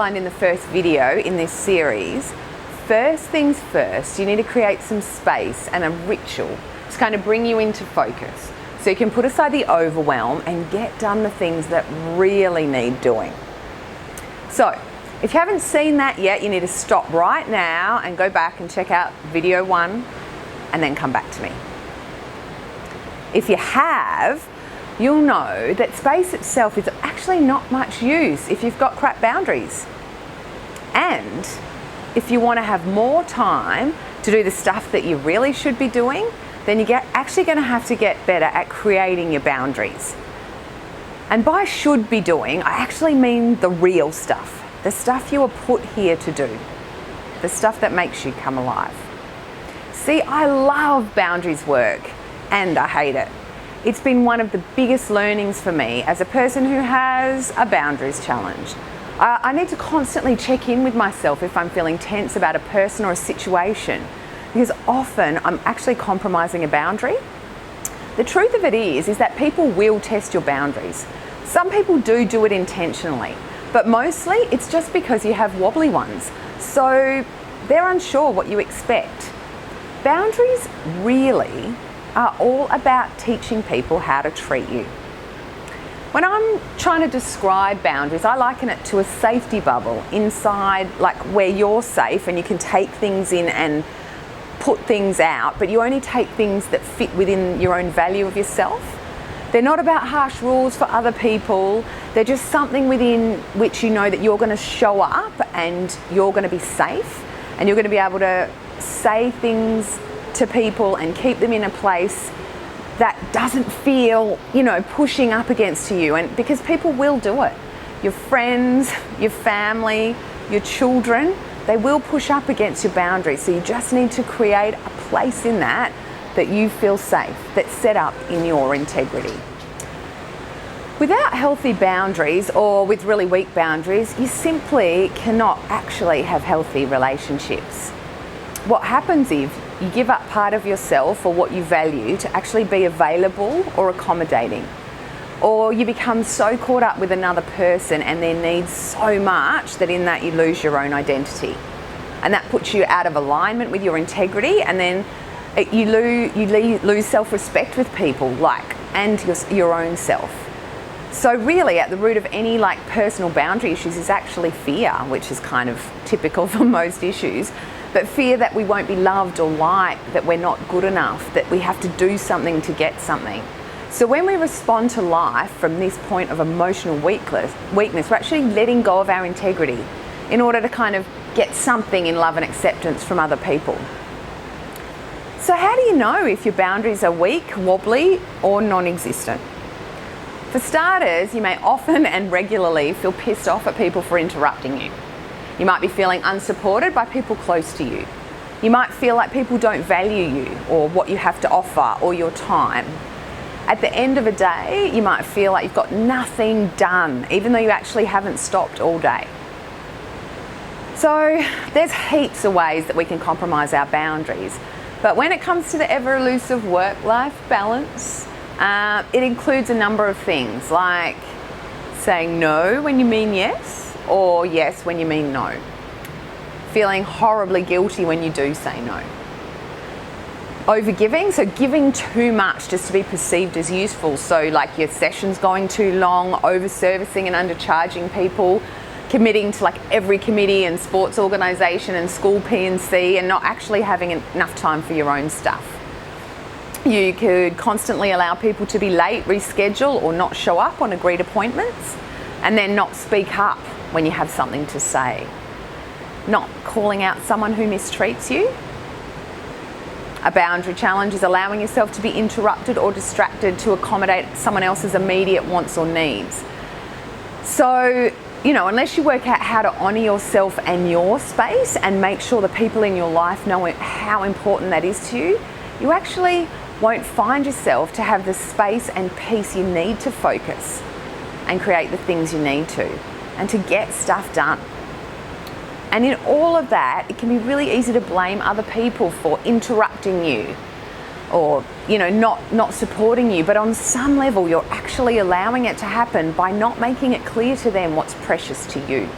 outlined in the first video in this series, first things first, you need to create some space and a ritual to kind of bring you into focus. So you can put aside the overwhelm and get done the things that really need doing. So if you haven't seen that yet, you need to stop right now and go back and check out video 1 and then come back to me. If you have, you'll know that space itself is actually not much use if you've got crap boundaries. And if you want to have more time to do the stuff that you really should be doing, then you're actually going to have to get better at creating your boundaries. And by should be doing, I actually mean the real stuff, the stuff you were put here to do, the stuff that makes you come alive. See, I love boundaries work and I hate it. It's been one of the biggest learnings for me as a person who has a boundaries challenge. I need to constantly check in with myself if I'm feeling tense about a person or a situation, because often I'm actually compromising a boundary. The truth of it is that people will test your boundaries. Some people do it intentionally, but mostly it's just because you have wobbly ones. So they're unsure what you expect. Boundaries really are all about teaching people how to treat you. When I'm trying to describe boundaries, I liken it to a safety bubble inside, like where you're safe and you can take things in and put things out, but you only take things that fit within your own value of yourself. They're not about harsh rules for other people. They're just something within which you know that you're going to show up and you're going to be safe and you're going to be able to say things to people and keep them in a place that doesn't feel, pushing up against you. And because people will do it. Your friends, your family, your children, they will push up against your boundaries. So you just need to create a place in that you feel safe, that's set up in your integrity. Without healthy boundaries, or with really weak boundaries, you simply cannot actually have healthy relationships. What happens if you give up part of yourself or what you value to actually be available or accommodating? Or you become so caught up with another person and their needs so much that in that you lose your own identity. And that puts you out of alignment with your integrity, and then you lose self-respect with people, and your own self. So really at the root of any personal boundary issues is actually fear, which is kind of typical for most issues. But fear that we won't be loved or liked, that we're not good enough, that we have to do something to get something. So when we respond to life from this point of emotional weakness, we're actually letting go of our integrity in order to kind of get something in love and acceptance from other people. So how do you know if your boundaries are weak, wobbly, or non-existent? For starters, you may often and regularly feel pissed off at people for interrupting you. You might be feeling unsupported by people close to you. You might feel like people don't value you or what you have to offer or your time. At the end of a day, you might feel like you've got nothing done, even though you actually haven't stopped all day. So there's heaps of ways that we can compromise our boundaries. But when it comes to the ever-elusive work-life balance, it includes a number of things, like saying no when you mean yes, or yes when you mean no. Feeling horribly guilty when you do say no. Overgiving, so giving too much just to be perceived as useful. So like your sessions going too long, over-servicing and undercharging people, committing to every committee and sports organisation and school P&C and not actually having enough time for your own stuff. You could constantly allow people to be late, reschedule or not show up on agreed appointments, and then not speak up when you have something to say. Not calling out someone who mistreats you. A boundary challenge is allowing yourself to be interrupted or distracted to accommodate someone else's immediate wants or needs. So, unless you work out how to honour yourself and your space and make sure the people in your life know how important that is to you, you actually won't find yourself to have the space and peace you need to focus and create the things you need to and to get stuff done. And in all of that, it can be really easy to blame other people for interrupting you or, not supporting you. But on some level, you're actually allowing it to happen by not making it clear to them what's precious to you.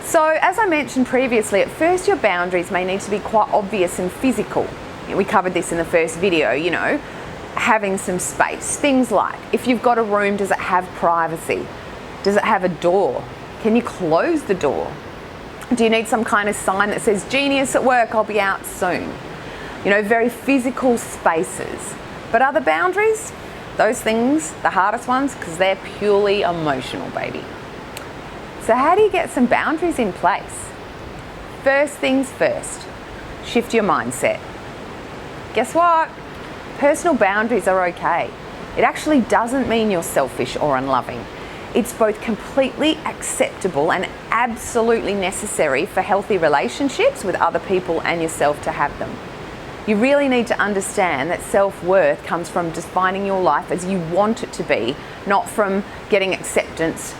So as I mentioned previously, at first your boundaries may need to be quite obvious and physical. We covered this in the first video, you know, having some space. Things like, if you've got a room, does it have privacy? Does it have a door? Can you close the door? Do you need some kind of sign that says, "Genius at work, I'll be out soon"? You know, very physical spaces. But other boundaries, those things, the hardest ones, because they're purely emotional, baby. So how do you get some boundaries in place? First things first, shift your mindset. Guess what? Personal boundaries are okay. It actually doesn't mean you're selfish or unloving. It's both completely acceptable and absolutely necessary for healthy relationships with other people and yourself to have them. You really need to understand that self-worth comes from defining your life as you want it to be, not from getting acceptance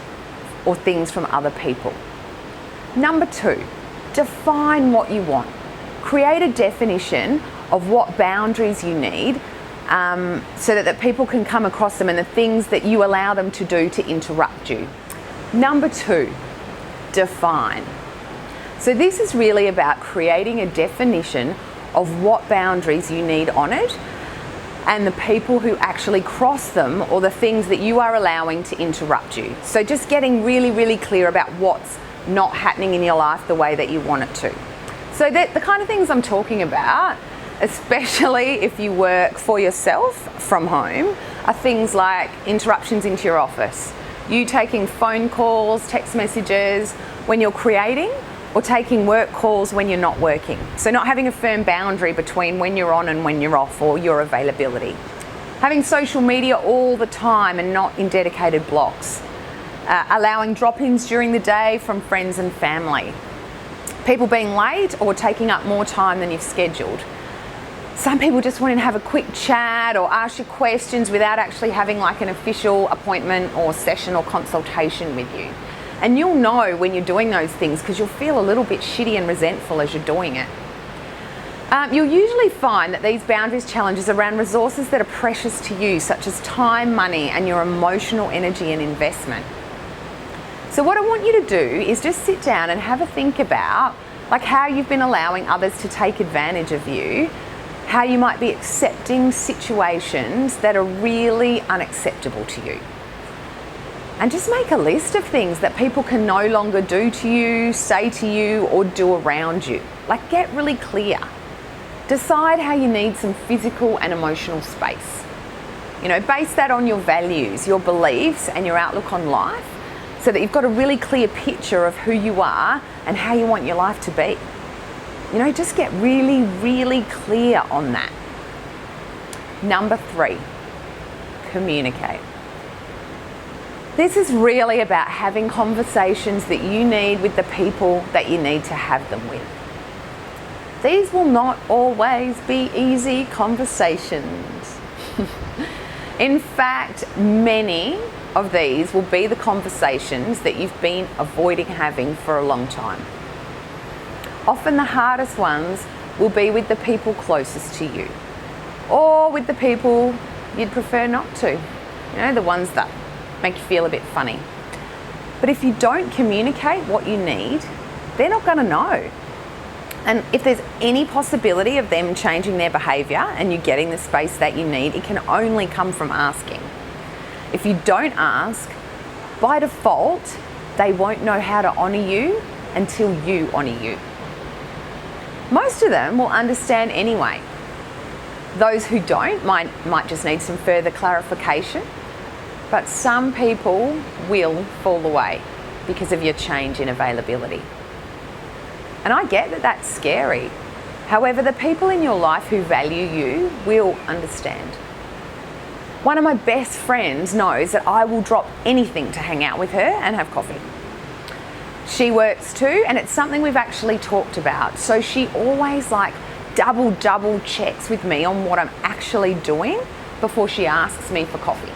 or things from other people. Number 2, define what you want. Create a definition of what boundaries you need so that people can come across them and the things that you allow them to do to interrupt you. Number 2, define. So this is really about creating a definition of what boundaries you need honoured and the people who actually cross them or the things that you are allowing to interrupt you. So just getting really, really clear about what's not happening in your life the way that you want it to. So that the kind of things I'm talking about, especially if you work for yourself from home, are things like interruptions into your office, you taking phone calls, text messages when you're creating, or taking work calls when you're not working. So not having a firm boundary between when you're on and when you're off, or your availability. Having social media all the time and not in dedicated blocks. Allowing drop-ins during the day from friends and family. People being late or taking up more time than you've scheduled. Some people just want to have a quick chat or ask you questions without actually having like an official appointment or session or consultation with you. And you'll know when you're doing those things because you'll feel a little bit shitty and resentful as you're doing it. You'll usually find that these boundaries challenges around resources that are precious to you, such as time, money, and your emotional energy and investment. So what I want you to do is just sit down and have a think about like how you've been allowing others to take advantage of you, how you might be accepting situations that are really unacceptable to you. And just make a list of things that people can no longer do to you, say to you, or do around you. Like, get really clear. Decide how you need some physical and emotional space. You know, base that on your values, your beliefs, and your outlook on life so that you've got a really clear picture of who you are and how you want your life to be. You know, just get really, really clear on that. Number 3, communicate. This is really about having conversations that you need with the people that you need to have them with. These will not always be easy conversations. In fact, many of these will be the conversations that you've been avoiding having for a long time. Often the hardest ones will be with the people closest to you, or with the people you'd prefer not to. You know, the ones that make you feel a bit funny. But if you don't communicate what you need, they're not going to know. And if there's any possibility of them changing their behaviour and you getting the space that you need, it can only come from asking. If you don't ask, by default, they won't know how to honour you until you honour you. Most of them will understand anyway. Those who don't might just need some further clarification. But some people will fall away because of your change in availability. And I get that that's scary. However, the people in your life who value you will understand. One of my best friends knows that I will drop anything to hang out with her and have coffee. She works too, and it's something we've actually talked about. So she always double checks with me on what I'm actually doing before she asks me for coffee.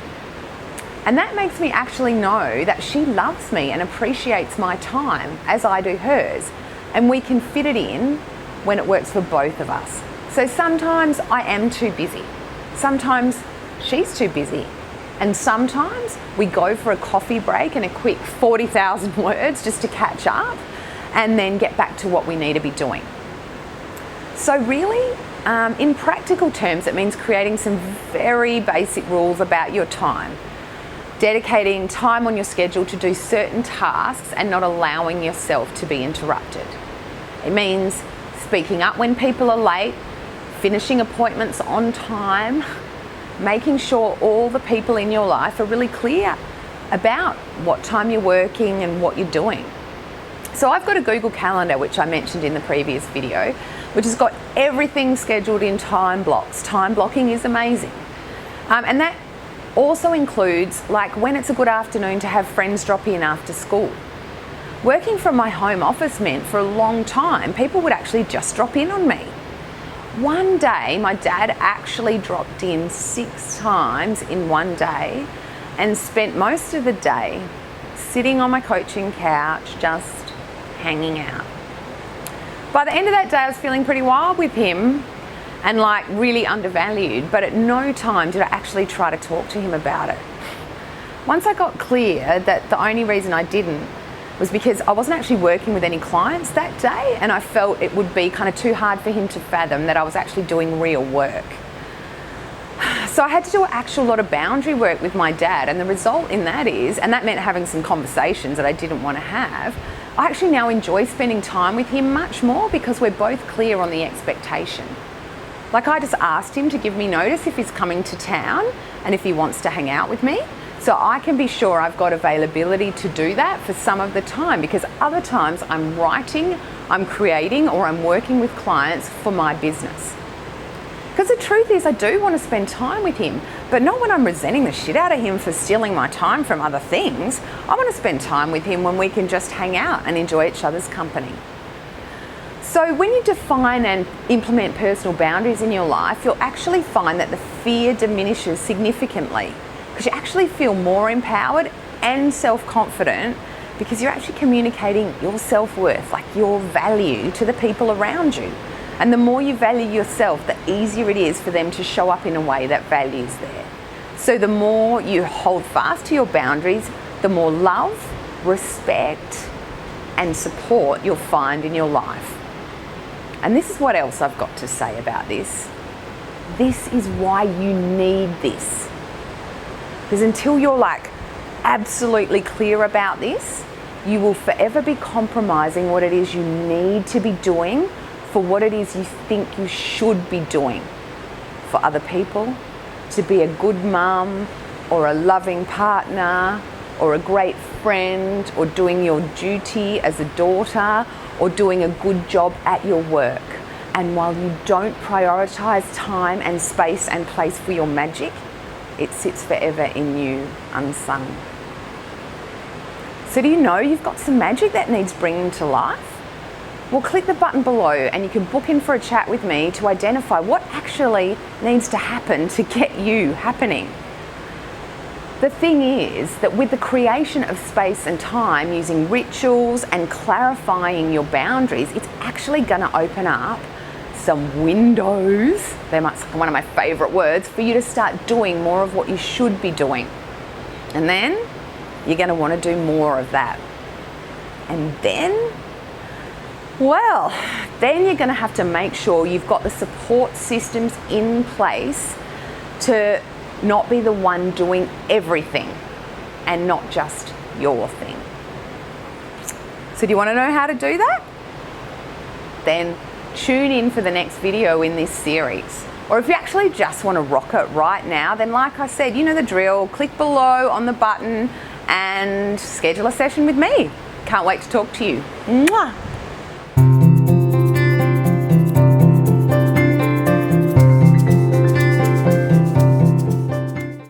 And that makes me actually know that she loves me and appreciates my time as I do hers. And we can fit it in when it works for both of us. So sometimes I am too busy. Sometimes she's too busy. And sometimes we go for a coffee break and a quick 40,000 words just to catch up. and then get back to what we need to be doing. So really, in practical terms, it means creating some very basic rules about your time. Dedicating time on your schedule to do certain tasks and not allowing yourself to be interrupted. It means speaking up when people are late, finishing appointments on time, making sure all the people in your life are really clear about what time you're working and what you're doing. So I've got a Google Calendar, which I mentioned in the previous video, which has got everything scheduled in time blocks. Time blocking is amazing. And that also includes like when it's a good afternoon to have friends drop in after school. Working from my home office meant for a long time, people would actually just drop in on me. One day, my dad actually dropped in 6 times in one day and spent most of the day sitting on my coaching couch, just hanging out. By the end of that day, I was feeling pretty wild with him and like really undervalued, but at no time did I actually try to talk to him about it. Once I got clear that the only reason I didn't was because I wasn't actually working with any clients that day, and I felt it would be kind of too hard for him to fathom that I was actually doing real work. So I had to do an actual lot of boundary work with my dad, and the result in that is, and that meant having some conversations that I didn't want to have, I actually now enjoy spending time with him much more because we're both clear on the expectation. Like I just asked him to give me notice if he's coming to town and if he wants to hang out with me, so I can be sure I've got availability to do that for some of the time, because other times I'm writing, I'm creating, or I'm working with clients for my business. Because the truth is, I do want to spend time with him, but not when I'm resenting the shit out of him for stealing my time from other things. I want to spend time with him when we can just hang out and enjoy each other's company. So when you define and implement personal boundaries in your life, you'll actually find that the fear diminishes significantly, because you actually feel more empowered and self-confident because you're actually communicating your self-worth, like your value, to the people around you. And the more you value yourself, the easier it is for them to show up in a way that values there. So the more you hold fast to your boundaries, the more love, respect, and support you'll find in your life. And this is what else I've got to say about this. This is why you need this. Because until you're like absolutely clear about this, you will forever be compromising what it is you need to be doing for what it is you think you should be doing for other people, to be a good mum or a loving partner or a great friend, or doing your duty as a daughter, or doing a good job at your work. And while you don't prioritise time and space and place for your magic, it sits forever in you, unsung. So do you know you've got some magic that needs bringing to life? Well, click the button below and you can book in for a chat with me to identify what actually needs to happen to get you happening. The thing is that with the creation of space and time, using rituals and clarifying your boundaries, it's actually going to open up some windows, that's one of my favourite words, for you to start doing more of what you should be doing. And then you're going to want to do more of that. And then, well, then you're going to have to make sure you've got the support systems in place to not be the one doing everything and not just your thing. So do you want to know how to do that? Then tune in for the next video in this series. Or if you actually just want to rock it right now, then like I said, you know the drill. Click below on the button and schedule a session with me. Can't wait to talk to you. Mwah!